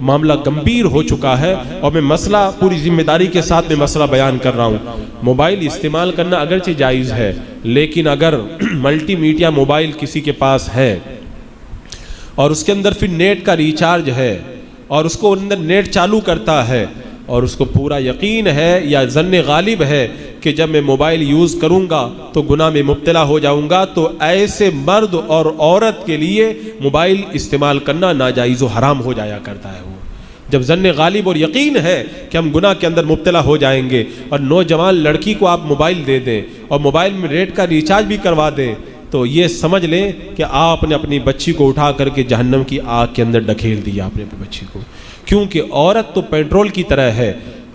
معاملہ گمبھیر ہو چکا ہے، اور میں مسئلہ پوری ذمہ داری کے ساتھ میں مسئلہ بیان کر رہا ہوں۔ موبائل استعمال کرنا اگرچہ جائز ہے، لیکن اگر ملٹی میڈیا موبائل کسی کے پاس ہے اور اس کے اندر پھر نیٹ کا ریچارج ہے اور اس کو اندر نیٹ چالو کرتا ہے اور اس کو پورا یقین ہے یا ظن غالب ہے کہ جب میں موبائل یوز کروں گا تو گناہ میں مبتلا ہو جاؤں گا، تو ایسے مرد اور عورت کے لیے موبائل استعمال کرنا ناجائز و حرام ہو جایا کرتا ہے۔ وہ جب ظن غالب اور یقین ہے کہ ہم گناہ کے اندر مبتلا ہو جائیں گے، اور نوجوان لڑکی کو آپ موبائل دے دیں اور موبائل میں نیٹ کا ریچارج بھی کروا دیں، تو یہ سمجھ لیں کہ آپ نے اپنی بچی کو اٹھا کر کے جہنم کی آگ کے اندر ڈھکیل دیا اپنے بچی کو۔ کیونکہ عورت تو پیٹرول کی طرح ہے،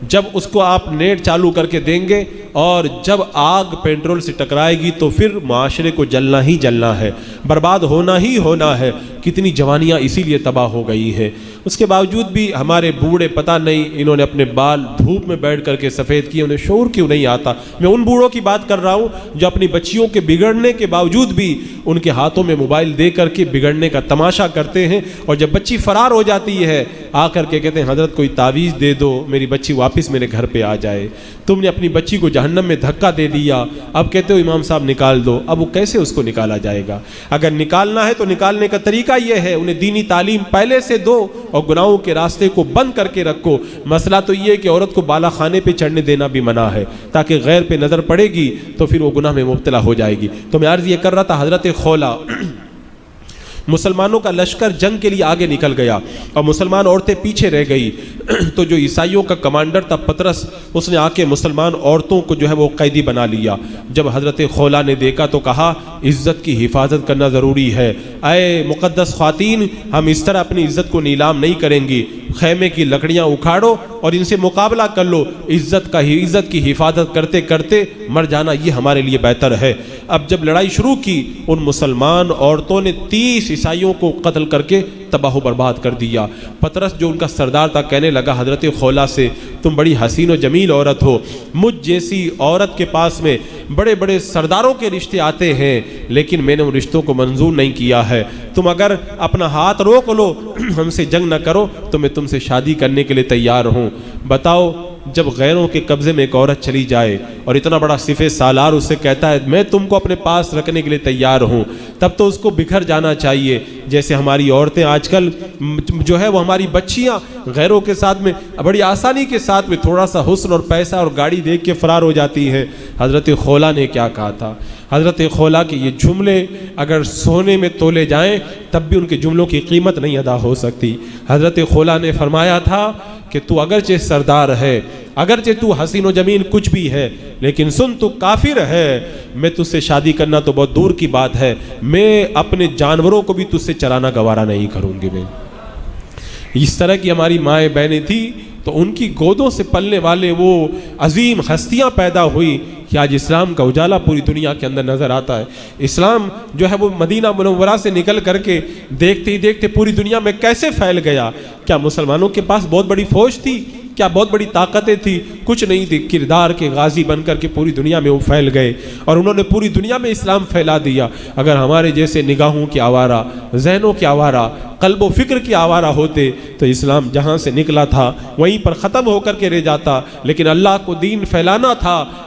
جب اس کو آپ نیٹ چالو کر کے دیں گے اور جب آگ پیٹرول سے ٹکرائے گی تو پھر معاشرے کو جلنا ہی جلنا ہے، برباد ہونا ہی ہونا ہے۔ کتنی جوانیاں اسی لیے تباہ ہو گئی ہیں۔ اس کے باوجود بھی ہمارے بوڑھے پتہ نہیں انہوں نے اپنے بال دھوپ میں بیٹھ کر کے سفید کیے، انہیں شعور کیوں نہیں آتا۔ میں ان بوڑھوں کی بات کر رہا ہوں جو اپنی بچیوں کے بگڑنے کے باوجود بھی ان کے ہاتھوں میں موبائل دے کر کے بگڑنے کا تماشا کرتے ہیں، اور جب بچی فرار ہو جاتی ہے آ کر کے کہتے ہیں حضرت کوئی تعویذ دے دو میری بچی واپس میرے گھر پہ آ جائے۔ تم نے اپنی بچی کو جہنم میں دھکا دے دیا، اب کہتے ہو امام صاحب نکال دو۔ اب وہ کیسے اس کو نکالا جائے گا؟ اگر نکالنا ہے تو نکالنے کا طریقہ یہ ہے انہیں دینی تعلیم پہلے سے دو اور گناہوں کے راستے کو بند کر کے رکھو۔ مسئلہ تو یہ ہے کہ عورت کو بالا خانے پہ چڑھنے دینا بھی منع ہے، تاکہ غیر پہ نظر پڑے گی تو پھر وہ گناہ میں مبتلا ہو جائے گی۔ تو میں عرض یہ کر رہا تھا، حضرت خولا مسلمانوں کا لشکر جنگ کے لیے آگے نکل گیا اور مسلمان عورتیں پیچھے رہ گئی، تو جو عیسائیوں کا کمانڈر تھا پطرس، اس نے آ کے مسلمان عورتوں کو جو ہے وہ قیدی بنا لیا۔ جب حضرت خولا نے دیکھا تو کہا عزت کی حفاظت کرنا ضروری ہے، اے مقدس خواتین ہم اس طرح اپنی عزت کو نیلام نہیں کریں گی، خیمے کی لکڑیاں اکھاڑو اور ان سے مقابلہ کر لو، عزت کی حفاظت کرتے کرتے مر جانا یہ ہمارے لیے بہتر ہے۔ اب جب لڑائی شروع کی ان مسلمان عورتوں نے 30 عیسائیوں کو قتل کر کے تباہ و برباد کر دیا۔ پطرس جو ان کا سردار تھا کہنے لگا حضرت خولا سے تم بڑی حسین و جمیل عورت ہو، مجھ جیسی عورت کے پاس میں بڑے بڑے سرداروں کے رشتے آتے ہیں، لیکن میں نے ان رشتوں کو منظور نہیں کیا ہے، تم اگر اپنا ہاتھ روک لو ہم سے جنگ نہ کرو تو میں تم سے شادی کرنے کے لیے تیار ہوں۔ بتاؤ جب غیروں کے قبضے میں ایک عورت چلی جائے اور اتنا بڑا صفے سالار اسے کہتا ہے میں تم کو اپنے پاس رکھنے کے لیے تیار ہوں، تب تو اس کو بکھر جانا چاہیے۔ جیسے ہماری عورتیں آج کل جو ہے وہ ہماری بچیاں غیروں کے ساتھ میں بڑی آسانی کے ساتھ میں تھوڑا سا حسن اور پیسہ اور گاڑی دیکھ کے فرار ہو جاتی ہیں۔ حضرت خولا نے کیا کہا تھا؟ حضرت خولا کے یہ جملے اگر سونے میں تولے جائیں تب بھی ان کے جملوں کی قیمت نہیں ادا ہو سکتی۔ حضرت خولا نے فرمایا تھا کہ تو اگرچہ سردار ہے، اگرچہ تو حسین و جمیل کچھ بھی ہے، لیکن سن تو کافر ہے، میں تجھ سے شادی کرنا تو بہت دور کی بات ہے، میں اپنے جانوروں کو بھی تجھ سے چرانا گوارا نہیں کروں گی۔ میں اس طرح کی ہماری مائیں بہنیں تھی تو ان کی گودوں سے پلنے والے وہ عظیم ہستیاں پیدا ہوئی کہ آج اسلام کا اجالا پوری دنیا کے اندر نظر آتا ہے۔ اسلام جو ہے وہ مدینہ منورہ سے نکل کر کے دیکھتے ہی دیکھتے پوری دنیا میں کیسے پھیل گیا۔ کیا مسلمانوں کے پاس بہت بڑی فوج تھی؟ کیا بہت بڑی طاقتیں تھی؟ کچھ نہیں تھی، کردار کے غازی بن کر کے پوری دنیا میں وہ پھیل گئے اور انہوں نے پوری دنیا میں اسلام پھیلا دیا۔ اگر ہمارے جیسے نگاہوں کے آوارہ، ذہنوں کے آوارہ، قلب و فکر کے آوارہ ہوتے تو اسلام جہاں سے نکلا تھا وہیں پر ختم ہو کر کے رہ جاتا، لیکن اللہ کو دین پھیلانا تھا،